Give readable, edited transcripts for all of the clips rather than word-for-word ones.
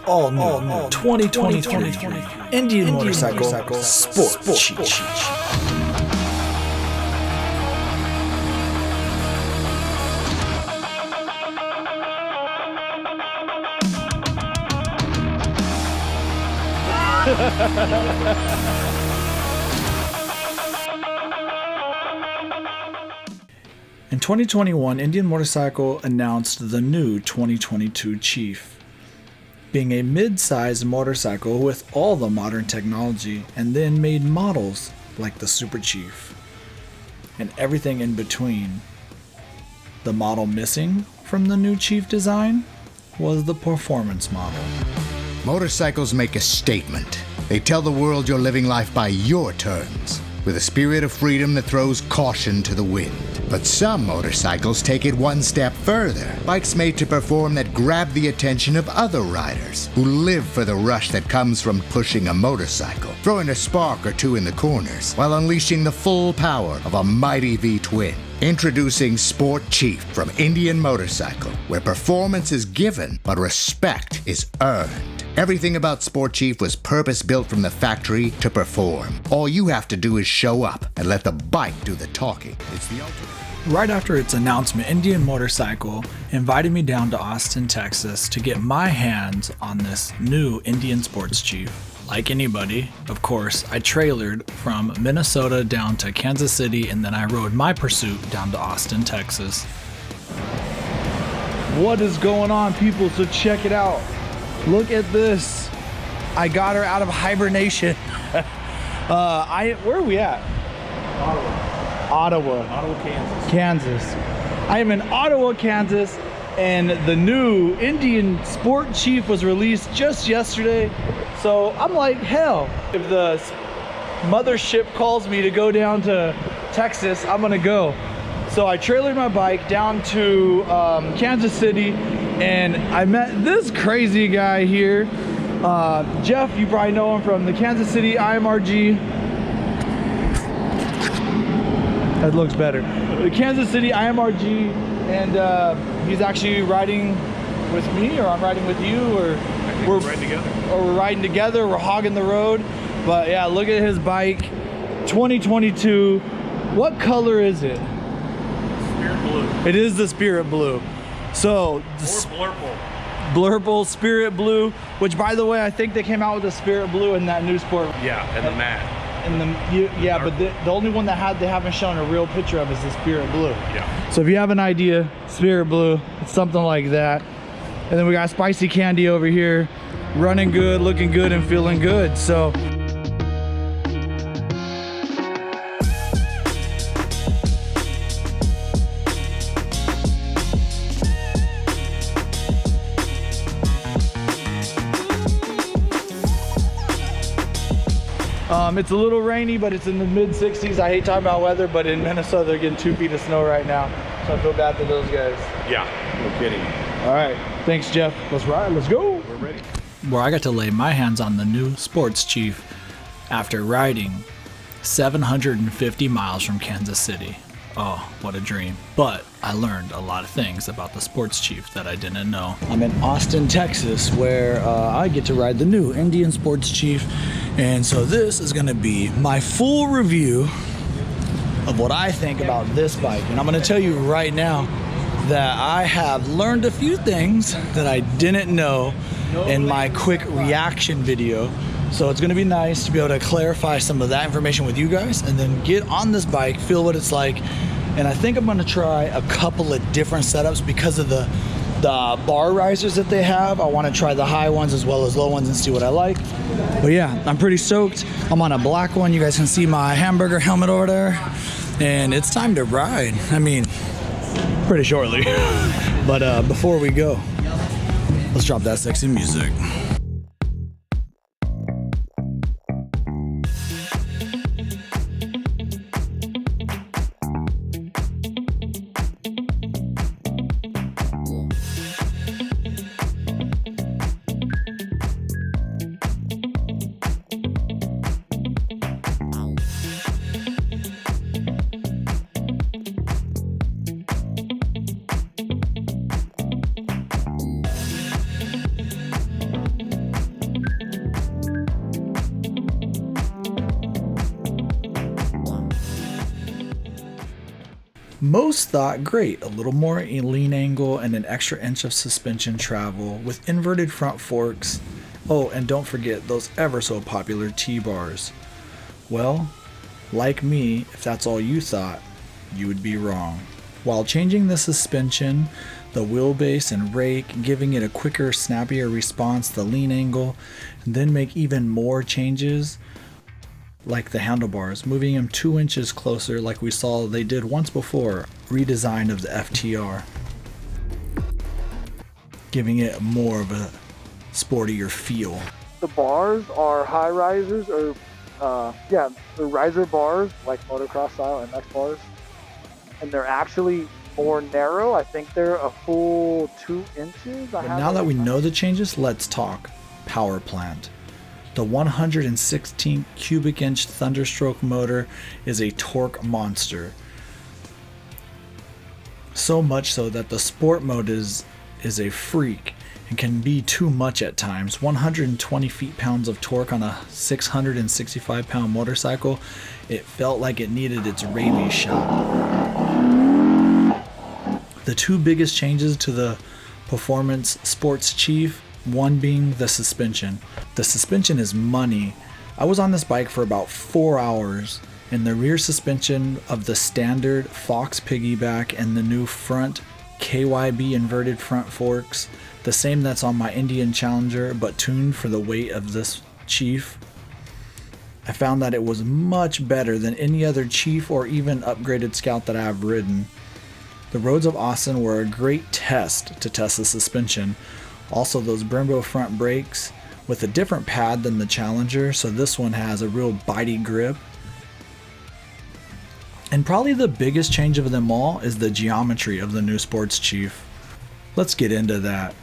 All new 2023 Indian Motorcycle Sport Chief. In 2021, Indian Motorcycle announced the new 2022 Chief, being a mid-sized motorcycle with all the modern technology, and then made models like the Super Chief and everything in between. The model missing from the new Chief design was the performance model. Motorcycles make a statement. They tell the world you're living life by your terms, with a spirit of freedom that throws caution to the wind. But some motorcycles take it one step further. Bikes made to perform that grab the attention of other riders who live for the rush that comes from pushing a motorcycle, throwing a spark or two in the corners, while unleashing the full power of a mighty V-twin. Introducing Sport Chief from Indian Motorcycle, where performance is given, but respect is earned. Everything about Sport Chief was purpose-built from the factory to perform. All you have to do is show up and let the bike do the talking. It's the ultimate. Right after its announcement, Indian Motorcycle invited me down to Austin, Texas to get my hands on this new Indian Sports Chief. Like anybody, of course, I trailered from Minnesota down to Kansas City, and then I rode my Pursuit down to Austin, Texas. What is going on, people? So check it out. Look at this. I got her out of hibernation. Where are we at? Ottawa, Kansas. I am in Ottawa, Kansas, and the new Indian Sport Chief was released just yesterday. So I'm like, hell, if the mothership calls me to go down to Texas, I'm gonna go. So I trailered my bike down to Kansas City, and I met this crazy guy here. Jeff, you probably know him from the Kansas City IMRG. That looks better. The Kansas City IMRG, and he's actually riding with me, or I'm riding with you, or we're riding together. Or we're riding together, we're hogging the road. But yeah, look at his bike, 2022. What color is it? Spirit blue. It is the Spirit Blue. So, Or blurple. Blurple Spirit Blue, which by the way, I think they came out with the Spirit Blue in that new Sport. Yeah, and the matte. Yeah, but the only one that they haven't shown a real picture of is the Spirit Blue. Yeah. So if you have an idea, Spirit Blue, it's something like that. And then we got Spicy Candy over here, running good, looking good, and feeling good. So. It's a little rainy, but it's in the mid 60s. I hate talking about weather, but in Minnesota, they're getting 2 feet of snow right now. So I feel bad for those guys. Yeah, no kidding. All right, thanks, Jeff. Let's ride, let's go. We're ready. Where I got to lay my hands on the new Sports Chief after riding 750 miles from Kansas City. Oh, what a dream. But I learned a lot of things about the Sports Chief that I didn't know. I'm in Austin, Texas, where I get to ride the new Indian Sports Chief. And so this is gonna be my full review of what I think about this bike. And I'm gonna tell you right now that I have learned a few things that I didn't know in my quick reaction video. So it's gonna be nice to be able to clarify some of that information with you guys, and then get on this bike, feel what it's like. And I think I'm gonna try a couple of different setups because of the bar risers that they have. I wanna try the high ones as well as low ones and see what I like. But yeah, I'm pretty stoked. I'm on a black one. You guys can see my hamburger helmet over there. And it's time to ride. I mean, pretty shortly. But before we go, let's drop that sexy music. Most thought, great, a little more lean angle and an extra inch of suspension travel with inverted front forks. Oh, and don't forget those ever so popular T-bars. Well, like me, if that's all you thought, you would be wrong. While changing the suspension, the wheelbase and rake, giving it a quicker, snappier response, the lean angle, and then make even more changes, like the handlebars, moving them 2 inches closer like we saw they did once before, redesign of the FTR, giving it more of a sportier feel. The bars are high risers, or the riser bars, like motocross style MX bars, and they're actually more narrow. I think they're a full 2 inches. But now that we know the changes, let's talk power plant. The 116 cubic inch Thunderstroke motor is a torque monster. So much so that the sport mode is a freak and can be too much at times. 120 feet-pounds of torque on a 665-pound motorcycle. It felt like it needed its rabies shot. The two biggest changes to the Performance Sports Chief, one being the suspension. The suspension is money. I was on this bike for about 4 hours, and the rear suspension of the standard Fox piggyback and the new front KYB inverted front forks, the same that's on my Indian Challenger but tuned for the weight of this Chief. I found that it was much better than any other Chief or even upgraded Scout that I have ridden. The roads of Austin were a great test to test the suspension. Also, those Brembo front brakes with a different pad than the Challenger, so this one has a real bitey grip. And probably the biggest change of them all is the geometry of the new Sports Chief. Let's get into that.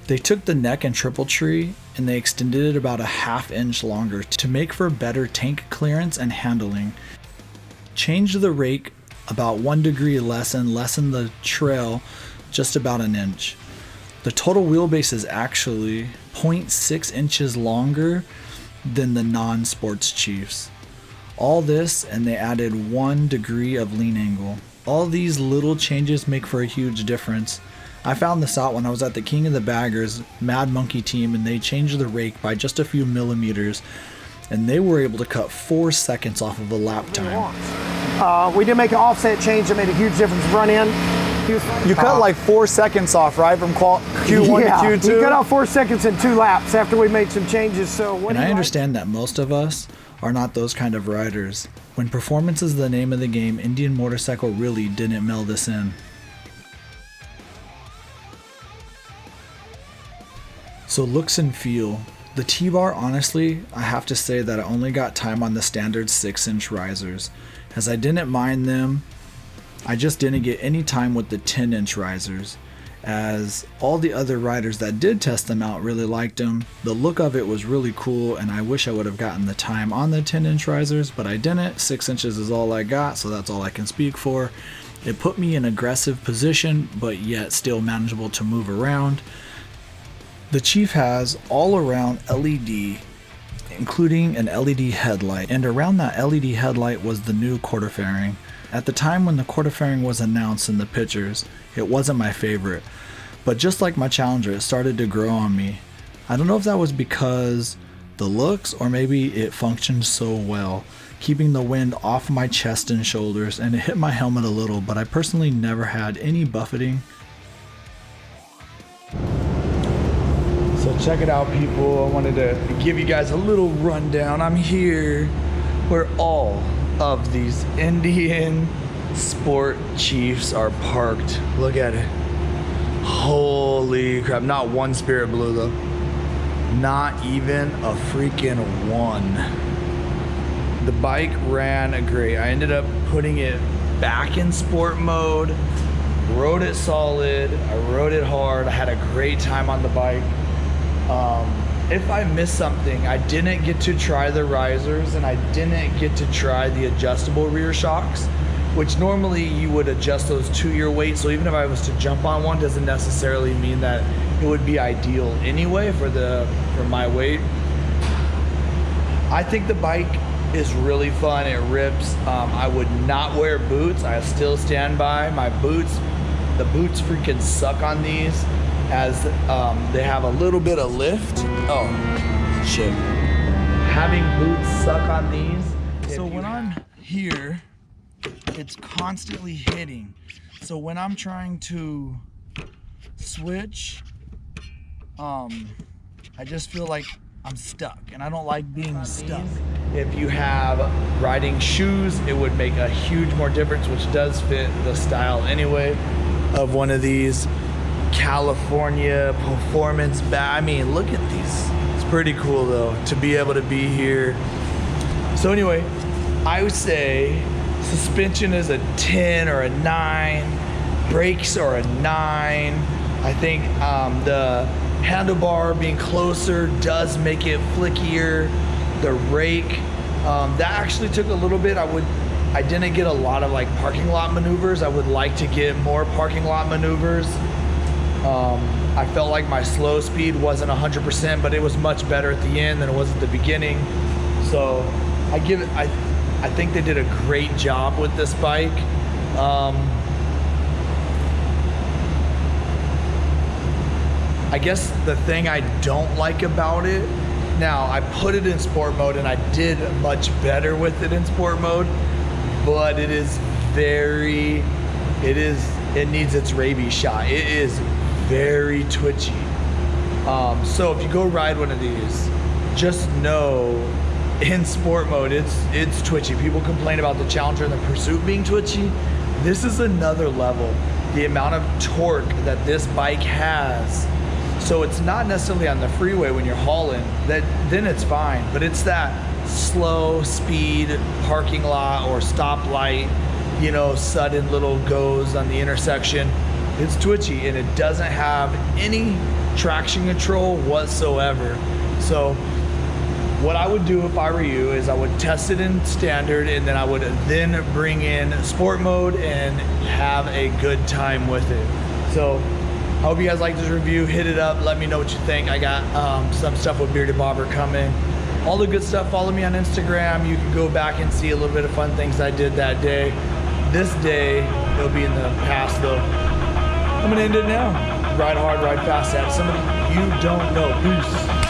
They took the neck and triple tree and they extended it about a ½ inch longer to make for better tank clearance and handling. Changed the rake about 1 degree less and lessened the trail just about an inch. The total wheelbase is actually 0.6 inches longer than the non-Sports Chiefs. All this, and they added 1 degree of lean angle. All these little changes make for a huge difference. I found this out when I was at the King of the Baggers Mad Monkey team, and they changed the rake by just a few millimeters, and they were able to cut 4 seconds off of a lap time. We did make an offset change that made a huge difference run in. You cut like 4 seconds off, right, from Q1 to Q2? We cut off 4 seconds in 2 laps after we made some changes. So and I understand that most of us are not those kind of riders. When performance is the name of the game, Indian Motorcycle really didn't meld this in. So looks and feel. The T-bar, honestly, I have to say that I only got time on the standard 6-inch risers. As I didn't mind them, I just didn't get any time with the 10-inch risers, as all the other riders that did test them out really liked them. The look of it was really cool, and I wish I would have gotten the time on the 10-inch risers, but I didn't. 6 inches is all I got, so that's all I can speak for. It put me in aggressive position, but yet still manageable to move around. The Chief has all-around LED, including an LED headlight, and around that LED headlight was the new quarter fairing. At the time when the quarter fairing was announced in the pictures, it wasn't my favorite, but just like my Challenger, it started to grow on me. I don't know if that was because the looks or maybe it functioned so well, keeping the wind off my chest and shoulders, and it hit my helmet a little, but I personally never had any buffeting. So check it out, people. I wanted to give you guys a little rundown. I'm here where all of these Indian Sport Chiefs are parked. Look at it. Holy crap. Not one Spirit Blue though. Not even a freaking one. The bike ran great. I ended up putting it back in sport mode, rode it solid, I rode it hard. I had a great time on the bike. If I missed something, I didn't get to try the risers and I didn't get to try the adjustable rear shocks, which normally you would adjust those to your weight. So even if I was to jump on one, doesn't necessarily mean that it would be ideal anyway for my weight. I think the bike is really fun. It rips. I would not wear boots. I still stand by my boots. The boots freaking suck on these, as they have a little bit of lift. Oh, shit. Having boots suck on these. So when I'm here, it's constantly hitting. So when I'm trying to switch, I just feel like I'm stuck, and I don't like being stuck. If you have riding shoes, it would make a huge more difference, which does fit the style anyway of one of these California performance I mean, look at these. It's pretty cool though to be able to be here. So anyway, I would say suspension is a 10 or a 9. Brakes are a 9. I think the handlebar being closer does make it flickier. The rake, that actually took a little bit. I didn't get a lot of like parking lot maneuvers. I would like to get more parking lot maneuvers. I felt like my slow speed wasn't 100%, but it was much better at the end than it was at the beginning. So I think they did a great job with this bike. I guess the thing I don't like about it, now I put it in sport mode and I did much better with it in sport mode, but it needs its rabies shot. It is very twitchy. So if you go ride one of these, just know in sport mode, it's twitchy. People complain about the Challenger and the Pursuit being twitchy. This is another level. The amount of torque that this bike has. So it's not necessarily on the freeway when you're hauling, then it's fine, but it's that slow speed parking lot or stoplight, you know, sudden little goes on the intersection. It's twitchy and it doesn't have any traction control whatsoever. So what I would do if I were you is I would test it in standard, and then I would then bring in sport mode and have a good time with it. So I hope you guys like this review. Hit it up. Let me know what you think. I got some stuff with Bearded Bobber coming. All the good stuff. Follow me on Instagram. You can go back and see a little bit of fun things I did that day. This day, it'll be in the past though. I'm gonna end it now. Ride hard, ride fast. Have somebody you don't know. Peace.